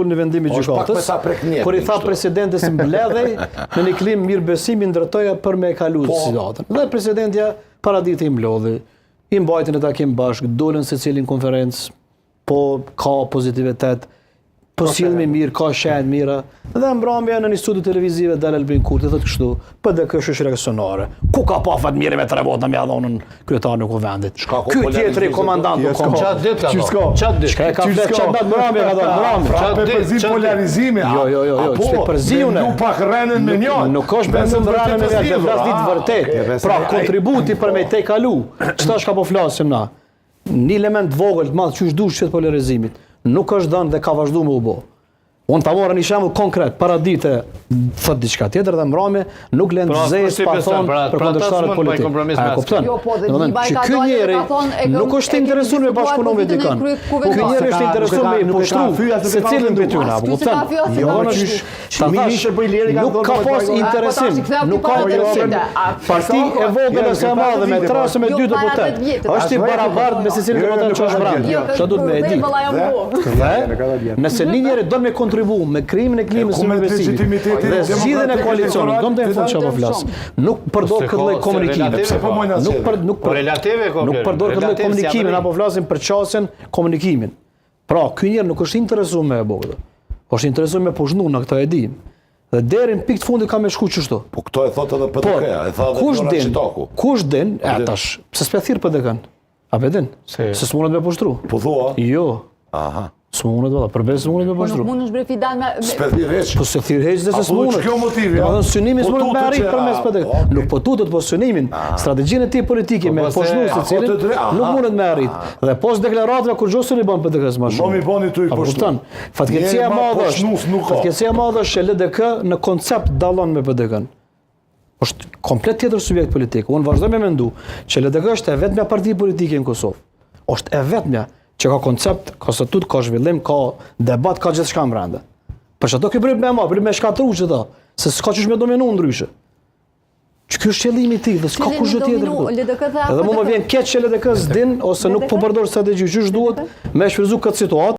në vendimi gjykatës, kur i tha presidenti se mbledhej në një klim mirëbesimi ndërtoja për me e kalu situatën. Dhe presidentja para ditë i mblodhi, i mbajti në takim bashkë, dolën secili në konferencë, po ka pozitivitet, po sjellmi mirë, ka shenjë mira, dhe mbrëmja në një studio televizive dalë Albin Kurti thotë kështu, PDK shoqëri aksionare. Ku ka pa fat mirë me 3 vota me dhonën kryetar në kuvendit. Ky tjetri komandant në kom. Çfarë ditë ka dhënë? Çfarë ditë? Çka ka flet çfarë mbrëmja ka dhënë mbrëmja. Çfarë përzim polarizimi. Jo, çfarë përziun. Ju pak rënën me njëri. Nuk është bërë rënën me vetë, flas ditë vërtet. Pra kontributi për me te kalu. Çfarë ka po flasim na? Një element vogël të madh çuç dush çet polarizimit. Nuk është dhënë dhe ka vazhdu me u bo. Unë ta morë një shembull konkret, para dite thot diçka tjetër dhe mbrëmje nuk lën zez pa thonë për kundërshtarët politikë. A kupton? Jo, po dhe që ky njeri nuk është interesuar me bashkëpunon me dikën. Ky njeri është interesuar me pushtru secilin prej tyre, apo kupton? Jo, nuk ka pas interesim, nuk ka interesim. Parti e vogël ose e madhe me 3 ose me 2 deputet. Është i barabartë me secilin deputet që është brenda. Ço duhet me e di. Nëse një njeri don me me krimin e klimës së mirëbesimit dhe zgjidhjen e koalicionit, do të fund çfarë po flas. Nuk përdor këtë lloj komunikimi. Nuk përdor këtë lloj komunikimi, apo flasim për çështjen komunikimin. Pra, ky njeri nuk është interesuar me e bogë. Është interesuar me pushnu në këtë e dim. Dhe deri në pikë të fundit ka më shku çështo. Po këto e thotë edhe PDK-ja, e tha edhe Çitoku. Kush din, tash, pse s'pe thirr PDK-n? A pe din? Se s'mundet me pushtru. Po thua? Jo. Aha. S'mundet valla, përbes s'mundet me pushtru. Nuk mundesh bre fidan me Spedhireç. Po se thirrheq dhe se s'mundet. Po kjo motivi. Do të synimi s'mundet me arrit përmes PDK. Nuk po tutet po synimin, strategjinë e tij politike me poshtu secilin nuk mundet me arrit. Dhe pas deklaratave kur gjosën i bën PDK-s më shumë. Do mi bani tu i poshtu. Fatkeqësia e madhe është. Fatkeqësia e madhe është që LDK në koncept dallon me PDK-n. Është komplet tjetër subjekt politik. Unë vazhdoj me mendu që LDK është e vetmja parti politike në Kosovë. Është e vetmja që ka koncept, ka statut, ka zhvillim, ka debat, ka gjithçka brenda. Për çdo ky bëri me shkatru çdo, se s'ka çush me dominu ndryshe. Ky është qëllimi i tij dhe s'ka kurrë tjetër. Edhe më vjen keq që LDK s'din ose nuk po përdor strategji çush duhet me shfrytzu këtë situatë.